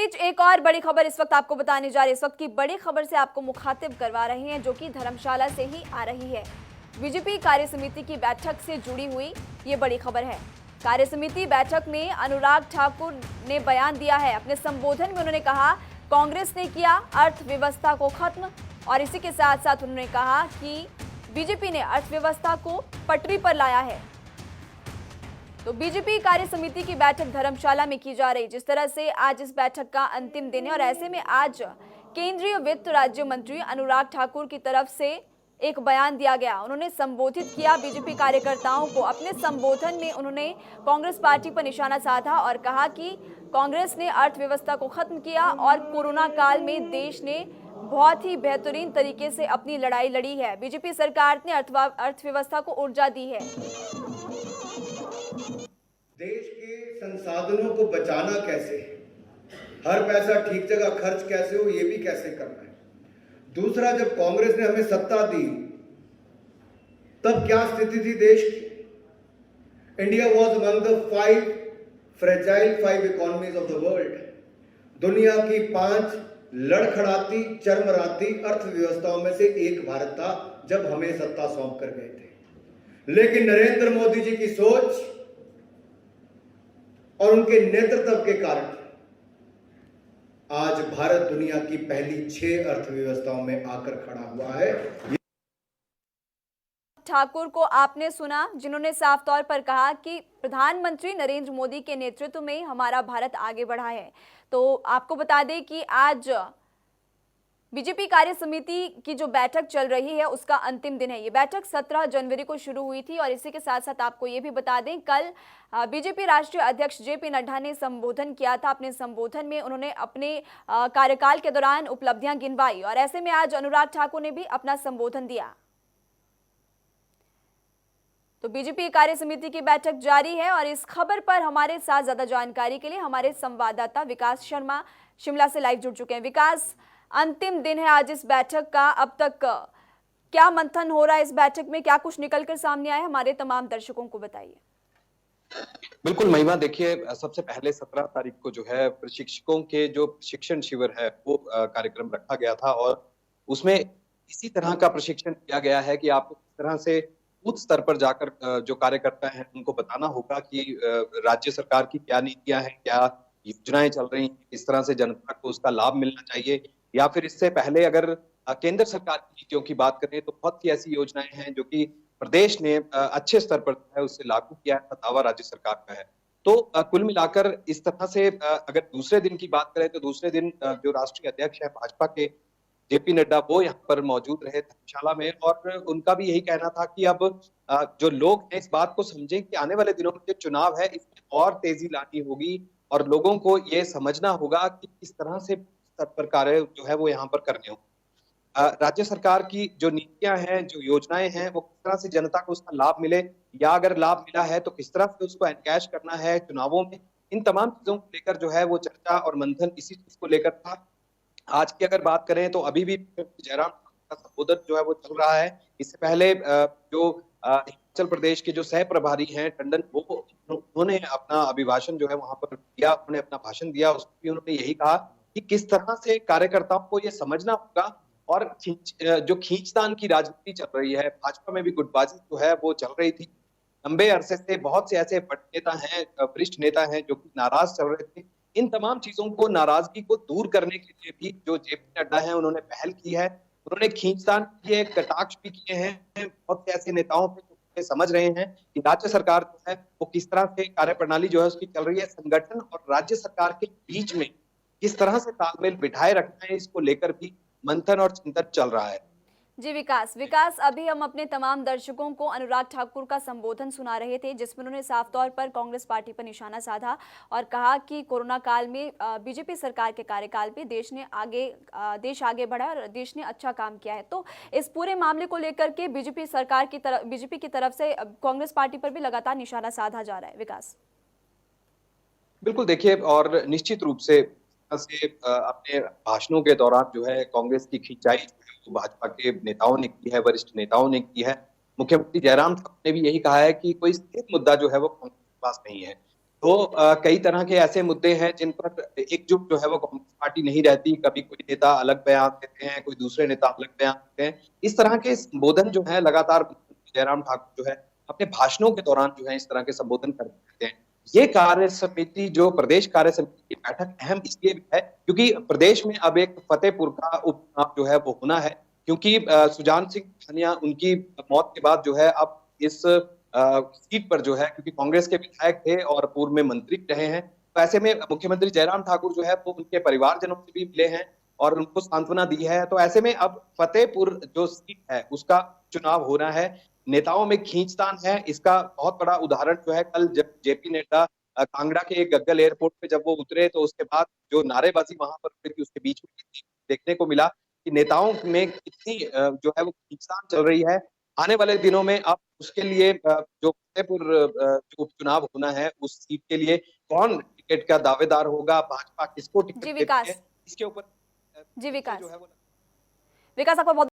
बीच एक और बड़ी खबर इस वक्त आपको बताने जा रही है। इस वक्त की बड़ी खबर से आपको मुखातिब करवा रहे हैं, जो कि धर्मशाला से ही आ रही है। बीजेपी कार्य समिति की बैठक से जुड़ी हुई ये बड़ी खबर है। कार्य समिति बैठक में अनुराग ठाकुर ने बयान दिया है। अपने संबोधन में उन्होंने कहा, कांग्रेस ने किया अर्थव्यवस्था को खत्म, और इसी के साथ साथ उन्होंने कहा कि बीजेपी ने अर्थव्यवस्था को पटरी पर लाया है। तो बीजेपी कार्य समिति की बैठक धर्मशाला में की जा रही। जिस तरह से आज इस बैठक का अंतिम दिन है, और ऐसे में आज केंद्रीय वित्त राज्य मंत्री अनुराग ठाकुर की तरफ से एक बयान दिया गया। उन्होंने संबोधित किया बीजेपी कार्यकर्ताओं को। अपने संबोधन में उन्होंने कांग्रेस पार्टी पर निशाना साधा और कहा कि कांग्रेस ने अर्थव्यवस्था को खत्म किया और कोरोना काल में देश ने बहुत ही बेहतरीन तरीके से अपनी लड़ाई लड़ी है। बीजेपी सरकार ने अर्थव्यवस्था को ऊर्जा दी है। देश के संसाधनों को बचाना कैसे है, हर पैसा ठीक जगह खर्च कैसे हो, ये भी कैसे करना है। दूसरा, जब कांग्रेस ने हमें सत्ता दी तब क्या स्थिति थी देश की। India was among the 5 fragile economies of the world. दुनिया की 5 लड़खड़ाती चरमराती अर्थव्यवस्थाओं में से एक भारत था जब हमें सत्ता सौंप कर गए थे। लेकिन नरेंद्र मोदी जी की सोच और उनके नेतृत्व के कारण आज भारत दुनिया की पहली 6 अर्थव्यवस्थाओं में आकर खड़ा हुआ है। ठाकुर को आपने सुना, जिन्होंने साफ तौर पर कहा कि प्रधानमंत्री नरेंद्र मोदी के नेतृत्व में हमारा भारत आगे बढ़ा है। तो आपको बता दें कि आज बीजेपी कार्य समिति की जो बैठक चल रही है उसका अंतिम दिन है। ये बैठक 17 जनवरी को शुरू हुई थी, और इसी के साथ साथ आपको ये भी बता दें, कल बीजेपी राष्ट्रीय अध्यक्ष जेपी नड्डा ने संबोधन किया था। अपने संबोधन में उन्होंने अपने कार्यकाल के दौरान उपलब्धियां गिनवाई, और ऐसे में आज अनुराग ठाकुर ने भी अपना संबोधन दिया। तो बीजेपी कार्य समिति की बैठक जारी है, और इस खबर पर हमारे साथ ज्यादा जानकारी के लिए हमारे संवाददाता विकास शर्मा शिमला से लाइव जुड़ चुके हैं। विकास, अंतिम दिन है आज इस बैठक का, अब तक क्या मंथन हो रहा है इस बैठक में, क्या कुछ निकलकर सामने आया, हमारे तमाम दर्शकों को बताइए। बिल्कुल महिमा, देखिए सबसे पहले 17 तारीख को जो है प्रशिक्षकों के जो प्रशिक्षण शिविर है वो कार्यक्रम रखा गया था, और उसमें इसी तरह का प्रशिक्षण दिया गया है कि आपको किस तरह से बूथ स्तर पर जाकर जो कार्यकर्ता हैं उनको बताना होगा कि राज्य सरकार की क्या नीतियां हैं, क्या योजनाएं चल रही हैं, किस तरह से जनता को उसका लाभ मिलना चाहिए। या फिर इससे पहले अगर केंद्र सरकार की नीतियों की बात करें तो बहुत सी ऐसी योजनाएं हैं जो कि प्रदेश ने अच्छे स्तर पर है उससे लागू किया है, दावा राज्य सरकार का है। तो कुल मिलाकर इस तरह से अगर दूसरे दिन की बात करें तो दूसरे दिन जो राष्ट्रीय अध्यक्ष है भाजपा के जेपी नड्डा, वो यहाँ पर मौजूद रहे धर्मशाला में, और उनका भी यही कहना था कि अब जो लोग हैं इस बात को समझें कि आने वाले दिनों में जो चुनाव है इसमें और तेजी लानी होगी, और लोगों को ये समझना होगा कि किस तरह से स्तर पर कार्य जो है वो यहाँ पर करने हो। राज्य सरकार की जो नीतियां हैं, जो योजनाएं हैं, वो किस तरह से जनता को उसका लाभ मिले, या अगर लाभ मिला है तो किस तरह से उसको एनकैश करना है चुनावों में। इन तमाम चीजों को लेकर जो है वो चर्चा और मंथन इसी चीज को लेकर था। आज की अगर बात करें तो अभी भी जयराम का संबोधन जो है वो चल रहा है। इससे पहले जो हिमाचल प्रदेश के जो सह प्रभारी हैं टंडन, वो उन्होंने अपना अभिभाषण जो है वहां पर दिया, उन्होंने अपना भाषण दिया, उसमें उन्होंने यही कहा कि किस तरह से कार्यकर्ताओं को ये समझना होगा, और जो खींचतान की राजनीति चल रही है, भाजपा में भी गुटबाजी जो है वो चल रही थी। लंबे अरसे से बहुत से ऐसे बड़े नेता हैं, वरिष्ठ नेता हैं जो कि नाराज चल रहे थे। इन तमाम चीजों को, नाराजगी को दूर करने के लिए भी जो जेपी नड्डा है उन्होंने पहल की है। उन्होंने खींचतान किए, कटाक्ष भी किए हैं बहुत से ऐसे नेताओं पे, समझ रहे हैं कि राज्य सरकार जो है वो किस तरह से कार्यप्रणाली जो है उसकी चल रही है, संगठन और राज्य सरकार के बीच में किस तरह से तालमेल बिठाए रखना है, इसको लेकर भी मंथन और चिंतन चल रहा है। जी विकास, अभी हम अपने तमाम दर्शकों को अनुराग ठाकुर का संबोधन सुना रहे थे, जिसमें उन्होंने साफ तौर पर कांग्रेस पार्टी पर निशाना साधा और कहा कि कोरोना काल में बीजेपी सरकार के कार्यकाल पे देश आगे बढ़ा और देश ने अच्छा काम किया है। तो इस पूरे मामले को लेकर के बीजेपी की तरफ से कांग्रेस पार्टी पर भी लगातार निशाना साधा जा रहा है। विकास, बिल्कुल, देखिए, और निश्चित रूप से अपने भाषणों के दौरान जो है कांग्रेस की खिंचाई भाजपा के नेताओं ने की है, वरिष्ठ नेताओं ने की है। मुख्यमंत्री जयराम ठाकुर ने भी यही कहा है कि कोई स्थिर मुद्दा जो है वो कांग्रेस के पास नहीं है। तो कई तरह के ऐसे मुद्दे हैं जिन पर एकजुट जो है वो कांग्रेस पार्टी नहीं रहती। कभी कोई नेता अलग बयान देते हैं, कोई दूसरे नेता अलग बयान देते हैं। इस तरह के संबोधन जो है लगातार मुख्यमंत्री जयराम ठाकुर जो है अपने भाषणों के दौरान जो है इस तरह के संबोधन करते रहते हैं। ये कार्य समिति जो प्रदेश कार्य समिति की बैठक अहम इसलिए भी है क्योंकि प्रदेश में अब एक फतेहपुर का उपचुनाव जो है वो होना है, क्योंकि सुजान सिंह पठानिया उनकी मौत के बाद जो है अब इस सीट पर जो है, क्योंकि कांग्रेस के विधायक थे और पूर्व में मंत्री रहे हैं, तो ऐसे में मुख्यमंत्री जयराम ठाकुर जो है वो उनके परिवारजनों से भी मिले हैं और उनको सांत्वना दी है। तो ऐसे में अब फतेहपुर जो सीट है उसका चुनाव होना है। नेताओं में खींचतान है, इसका बहुत बड़ा उदाहरण जो है कल जब जेपी नड्डा कांगड़ा के गग्गल एयरपोर्ट पे जब वो उतरे तो उसके बाद जो नारेबाजी वहां पर हुई थी उसके बीच में देखने को मिला कि नेताओं में कितनी जो है वो खींचतान चल रही है। आने वाले दिनों में अब उसके लिए जो फतेहपुर जो उपचुनाव होना है उस सीट के लिए कौन टिकट का दावेदार होगा, भाजपा किसको टिकट जी देती विकास। है, इसके ऊपर जी विकास। जो है वो विकास आपका बहुत